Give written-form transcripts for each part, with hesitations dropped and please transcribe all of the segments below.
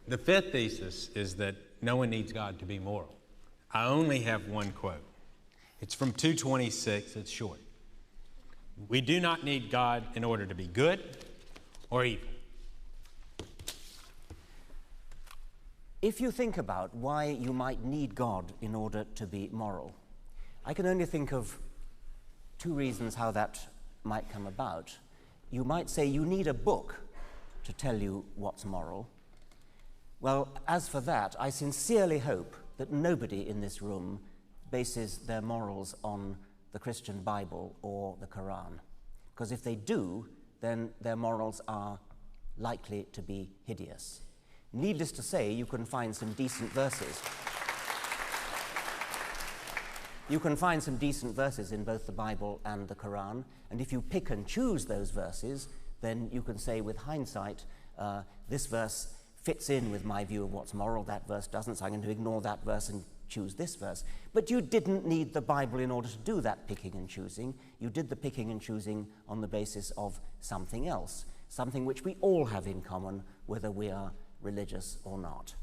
The fifth thesis is that no one needs God to be moral. I only have one quote. It's from 226. It's short. We do not need God in order to be good or evil. If you think about why you might need God in order to be moral, I can only think of two reasons how that might come about. You might say you need a book to tell you what's moral. Well, as for that, I sincerely hope that nobody in this room bases their morals on the Christian Bible or the Quran. Because if they do, then their morals are likely to be hideous. Needless to say, you can find some decent verses. You can find some decent verses in both the Bible and the Quran, and if you pick and choose those verses, then you can say with hindsight, this verse fits in with my view of what's moral, that verse doesn't, so I'm going to ignore that verse and choose this verse. But you didn't need the Bible in order to do that picking and choosing. You did the picking and choosing on the basis of something else, something which we all have in common, whether we are religious or not.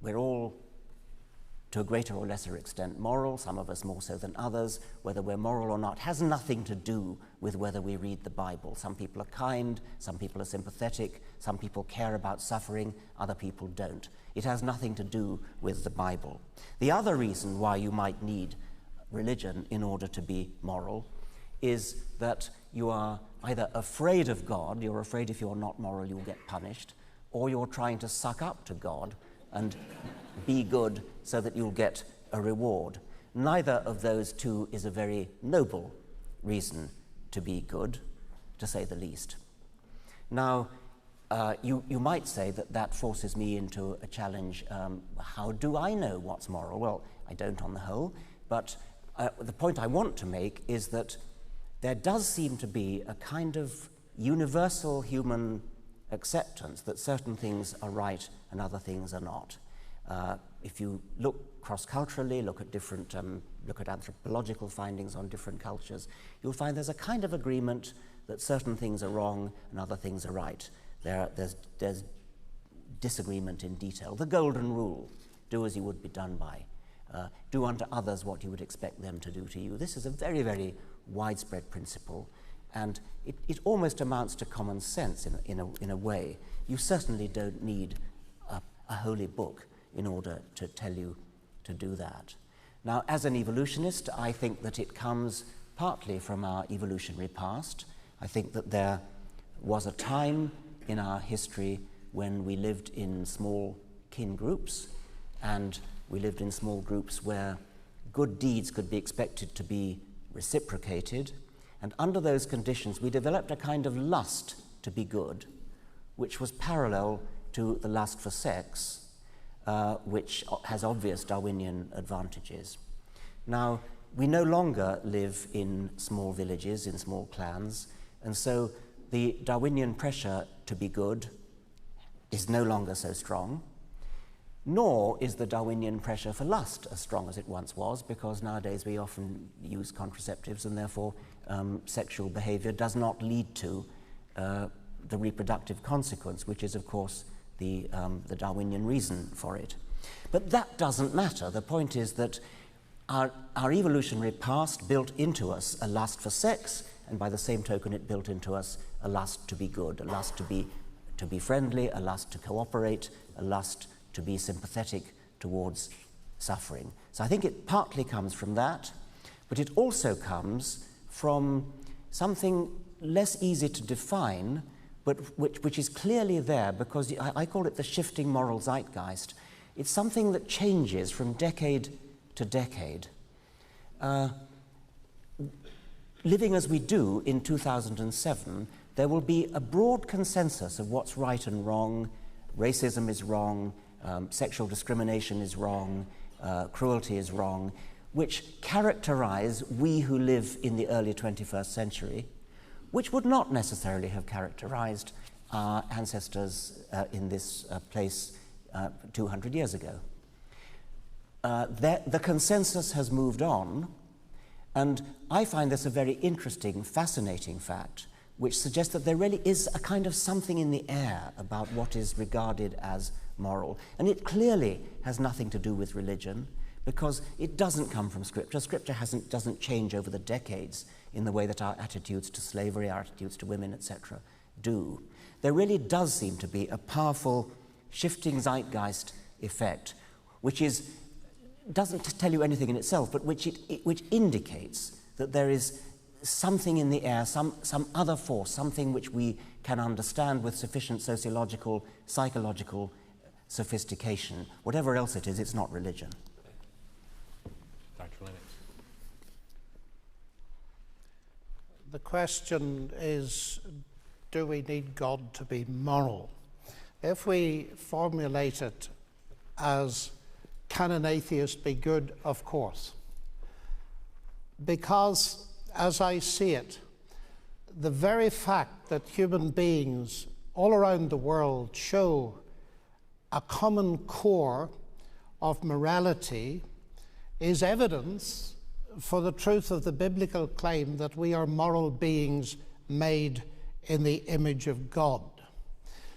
We're all, to a greater or lesser extent, moral, some of us more so than others. Whether we're moral or not has nothing to do with whether we read the Bible. Some people are kind, some people are sympathetic, some people care about suffering, other people don't. It has nothing to do with the Bible. The other reason why you might need religion in order to be moral is that you are either afraid of God, you're afraid if you're not moral you'll get punished, or you're trying to suck up to God and be good so that you'll get a reward. Neither of those two is a very noble reason to be good, to say the least. Now, you might say that that forces me into a challenge. How do I know what's moral? Well, I don't on the whole, but the point I want to make is that there does seem to be a kind of universal human acceptance that certain things are right and other things are not. If you look cross-culturally, look at anthropological findings on different cultures, you'll find there's a kind of agreement that certain things are wrong and other things are right. There's disagreement in detail. The golden rule, do as you would be done by. Do unto others what you would expect them to do to you. This is a very, very widespread principle, and it almost amounts to common sense in a way. You certainly don't need a holy book in order to tell you to do that. Now, as an evolutionist, I think that it comes partly from our evolutionary past. I think that there was a time in our history when we lived in small kin groups, and we lived in small groups where good deeds could be expected to be reciprocated, and under those conditions we developed a kind of lust to be good, which was parallel to the lust for sex, which has obvious Darwinian advantages. Now, we no longer live in small villages, in small clans, and so the Darwinian pressure to be good is no longer so strong, nor is the Darwinian pressure for lust as strong as it once was, because nowadays we often use contraceptives and therefore sexual behavior does not lead to the reproductive consequence, which is, of course, the Darwinian reason for it. But that doesn't matter. The point is that our evolutionary past built into us a lust for sex, and by the same token it built into us a lust to be good, a lust to be friendly, a lust to cooperate, a lust to be sympathetic towards suffering. So I think it partly comes from that, but it also comes from something less easy to define, but which is clearly there, because I call it the shifting moral zeitgeist. It's something that changes from decade to decade. Living as we do in 2007, there will be a broad consensus of what's right and wrong. Racism is wrong, sexual discrimination is wrong, cruelty is wrong, which characterize we who live in the early 21st century, which would not necessarily have characterized our ancestors in this place 200 years ago. The consensus has moved on, and I find this a very interesting, fascinating fact, which suggests that there really is a kind of something in the air about what is regarded as moral. And it clearly has nothing to do with religion, because it doesn't come from Scripture. Scripture doesn't change over the decades in the way that our attitudes to slavery, our attitudes to women, etc., do. There really does seem to be a powerful shifting zeitgeist effect, which doesn't tell you anything in itself, but which indicates that there is something in the air, some other force, something which we can understand with sufficient sociological, psychological sophistication. Whatever else it is, it's not religion. Dr. Lennox. The question is, do we need God to be moral? If we formulate it as, can an atheist be good? Of course. Because, as I see it, the very fact that human beings all around the world show a common core of morality is evidence for the truth of the biblical claim that we are moral beings made in the image of God.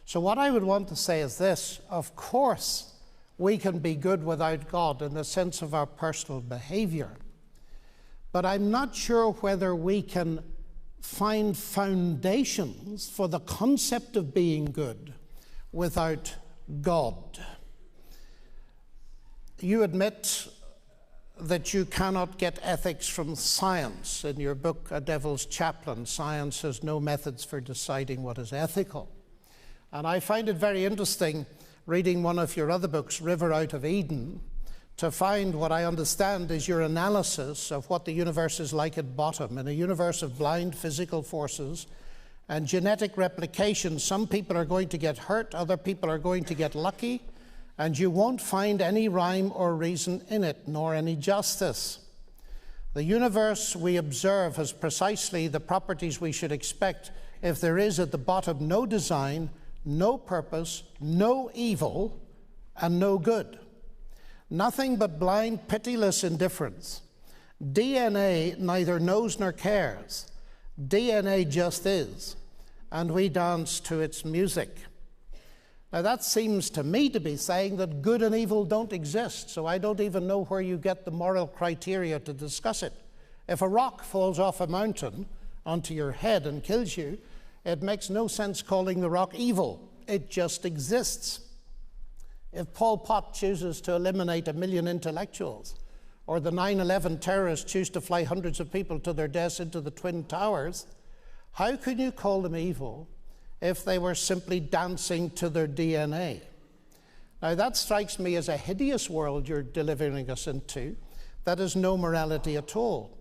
So what I would want to say is this: of course we can be good without God in the sense of our personal behavior, but I'm not sure whether we can find foundations for the concept of being good without God. You admit that you cannot get ethics from science. In your book, A Devil's Chaplain, science has no methods for deciding what is ethical. And I find it very interesting, reading one of your other books, River Out of Eden, to find what I understand is your analysis of what the universe is like at bottom. In a universe of blind physical forces and genetic replication, some people are going to get hurt, other people are going to get lucky, and you won't find any rhyme or reason in it, nor any justice. The universe we observe has precisely the properties we should expect if there is at the bottom no design, no purpose, no evil, and no good. Nothing but blind, pitiless indifference. DNA neither knows nor cares. DNA just is, and we dance to its music. Now that seems to me to be saying that good and evil don't exist, so I don't even know where you get the moral criteria to discuss it. If a rock falls off a mountain onto your head and kills you, it makes no sense calling the rock evil. It just exists. If Pol Pot chooses to eliminate 1 million intellectuals, or the 9/11 terrorists choose to fly hundreds of people to their deaths into the Twin Towers, how can you call them evil if they were simply dancing to their DNA? Now that strikes me as a hideous world you're delivering us into that has no morality at all.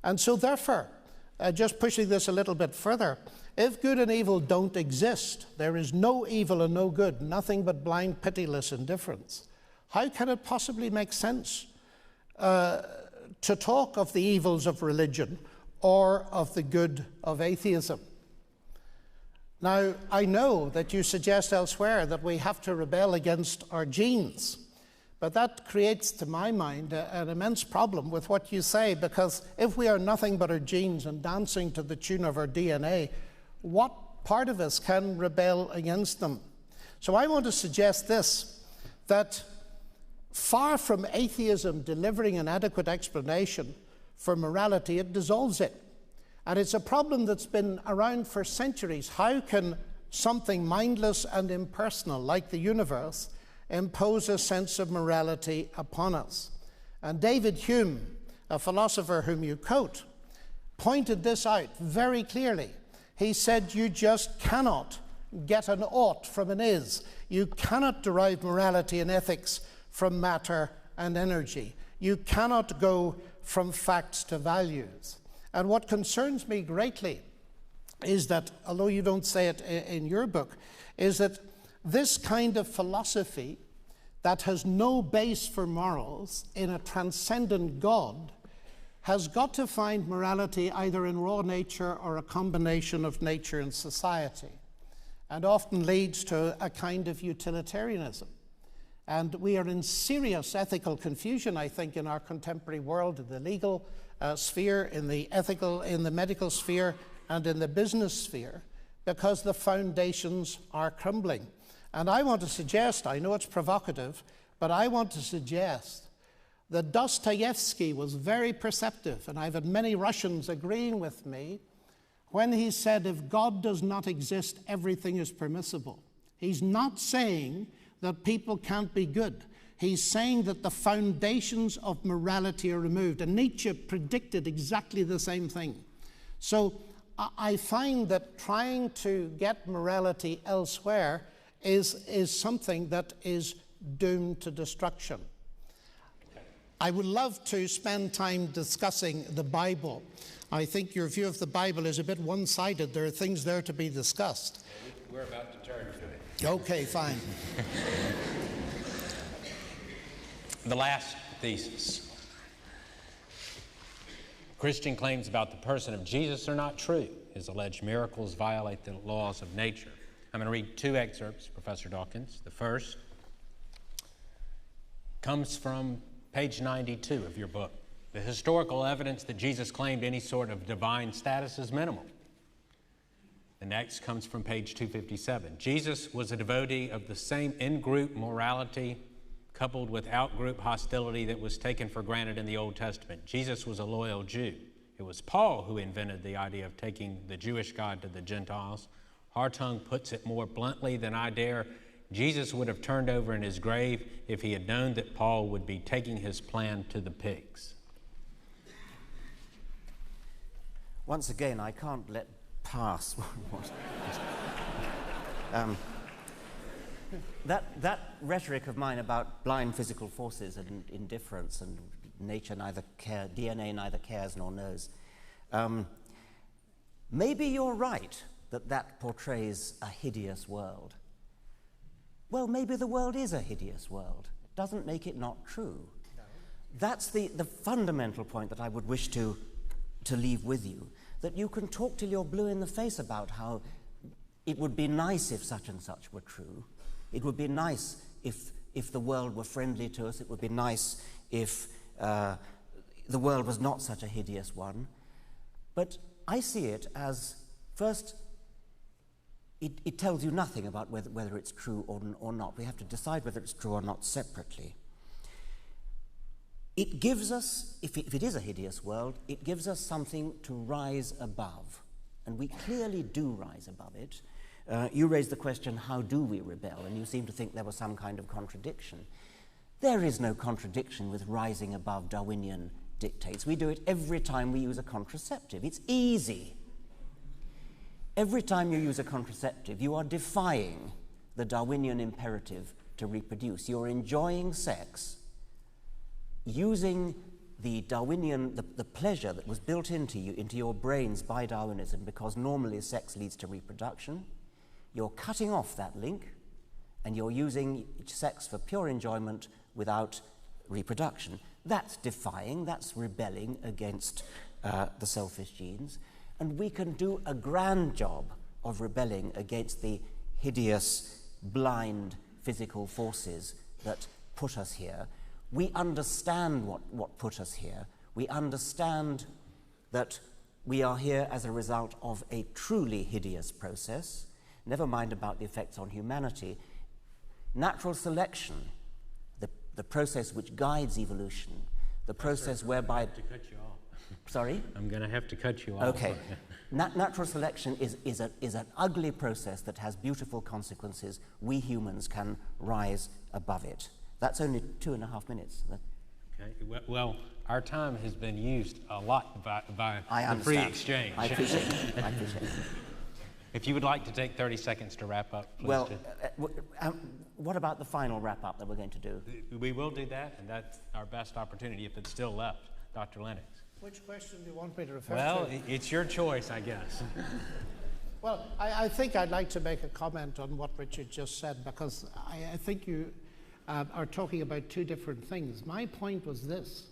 And so therefore, just pushing this a little bit further, if good and evil don't exist, there is no evil and no good, nothing but blind, pitiless indifference, how can it possibly make sense to talk of the evils of religion or of the good of atheism? Now, I know that you suggest elsewhere that we have to rebel against our genes, but that creates, to my mind, an immense problem with what you say, because if we are nothing but our genes and dancing to the tune of our DNA, what part of us can rebel against them? So I want to suggest this, that far from atheism delivering an adequate explanation for morality, it dissolves it. And it's a problem that's been around for centuries. How can something mindless and impersonal like the universe impose a sense of morality upon us? And David Hume, a philosopher whom you quote, pointed this out very clearly. He said, you just cannot get an ought from an is. You cannot derive morality and ethics from matter and energy. You cannot go from facts to values. And what concerns me greatly is that, although you don't say it in your book, is that this kind of philosophy that has no base for morals in a transcendent God has got to find morality either in raw nature or a combination of nature and society, and often leads to a kind of utilitarianism. And we are in serious ethical confusion, I think, in our contemporary world, in the legal sphere, in the ethical, in the medical sphere, and in the business sphere because the foundations are crumbling. And I want to suggest, I know it's provocative, but I want to suggest that Dostoevsky was very perceptive, and I've had many Russians agreeing with me, when he said, if God does not exist, everything is permissible. He's not saying that people can't be good. He's saying that the foundations of morality are removed. And Nietzsche predicted exactly the same thing. So I find that trying to get morality elsewhere is something that is doomed to destruction. I would love to spend time discussing the Bible. I think your view of the Bible is a bit one-sided. There are things there to be discussed. We're about to turn to it. Okay, fine. The last thesis. Christian claims about the person of Jesus are not true. His alleged miracles violate the laws of nature. I'm going to read two excerpts, Professor Dawkins. The first comes from page 92 of your book. The historical evidence that Jesus claimed any sort of divine status is minimal. The next comes from page 257. Jesus was a devotee of the same in-group morality coupled with out-group hostility that was taken for granted in the Old Testament. Jesus was a loyal Jew. It was Paul who invented the idea of taking the Jewish God to the Gentiles. Hartung puts it more bluntly than I dare. Jesus would have turned over in his grave if he had known that Paul would be taking his plan to the pigs. Once again, I can't let pass that rhetoric of mine about blind physical forces and indifference and nature neither care, DNA neither cares nor knows. Maybe you're right that portrays a hideous world. Well, maybe the world is a hideous world. It doesn't make it not true. No. That's the fundamental point that I would wish to leave with you, that you can talk till you're blue in the face about how it would be nice if such and such were true. It would be nice if the world were friendly to us. It would be nice if the world was not such a hideous one. But I see it as, first, it tells you nothing about whether it's true or not. We have to decide whether it's true or not separately. It gives us, if it is a hideous world, it gives us something to rise above. And we clearly do rise above it. You raised the question, how do we rebel? And you seem to think there was some kind of contradiction. There is no contradiction with rising above Darwinian dictates. We do it every time we use a contraceptive. It's easy. Every time you use a contraceptive, you are defying the Darwinian imperative to reproduce. You're enjoying sex, using the Darwinian, the pleasure that was built into you, into your brains by Darwinism, because normally sex leads to reproduction. You're cutting off that link, and you're using sex for pure enjoyment without reproduction. That's defying, that's rebelling against the selfish genes. And we can do a grand job of rebelling against the hideous, blind physical forces that put us here. We understand what put us here. We understand that we are here as a result of a truly hideous process, never mind about the effects on humanity. Natural selection, the process which guides evolution, the process whereby... I'm going to have to cut you off. Sorry? I'm going to have to cut you off. Okay. Natural selection is an ugly process that has beautiful consequences. We humans can rise above it. That's only 2.5 minutes. Okay. Well, our time has been used a lot by the free exchange. I appreciate it. I appreciate it. If you would like to take 30 seconds to wrap up, please. Well, what about the final wrap-up that we're going to do? We will do that, and that's our best opportunity if it's still left. Dr. Lennox. Which question do you want me to refer to? Well, it's your choice, I guess. Well, I think I'd like to make a comment on what Richard just said, because I think you are talking about two different things. My point was this,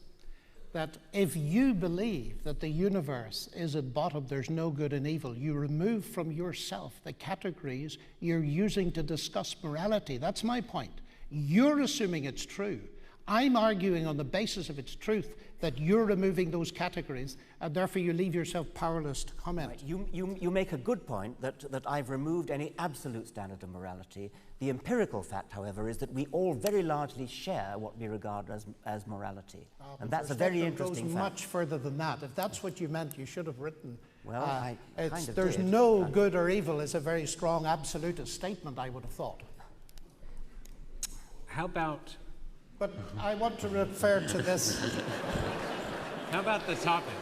that if you believe that the universe is at bottom, there's no good and evil, you remove from yourself the categories you're using to discuss morality. That's my point. You're assuming it's true. I'm arguing on the basis of its truth that you're removing those categories, and therefore you leave yourself powerless to comment. Right. You make a good point that I've removed any absolute standard of morality. The empirical fact, however, is that we all very largely share what we regard as morality. And that's a very interesting goes fact. much further than that. If that's what you meant, you should have written. Well, I kind of there's did. no good or evil is a very strong absolutist statement, I would have thought. How about But I want to refer to this. the topic?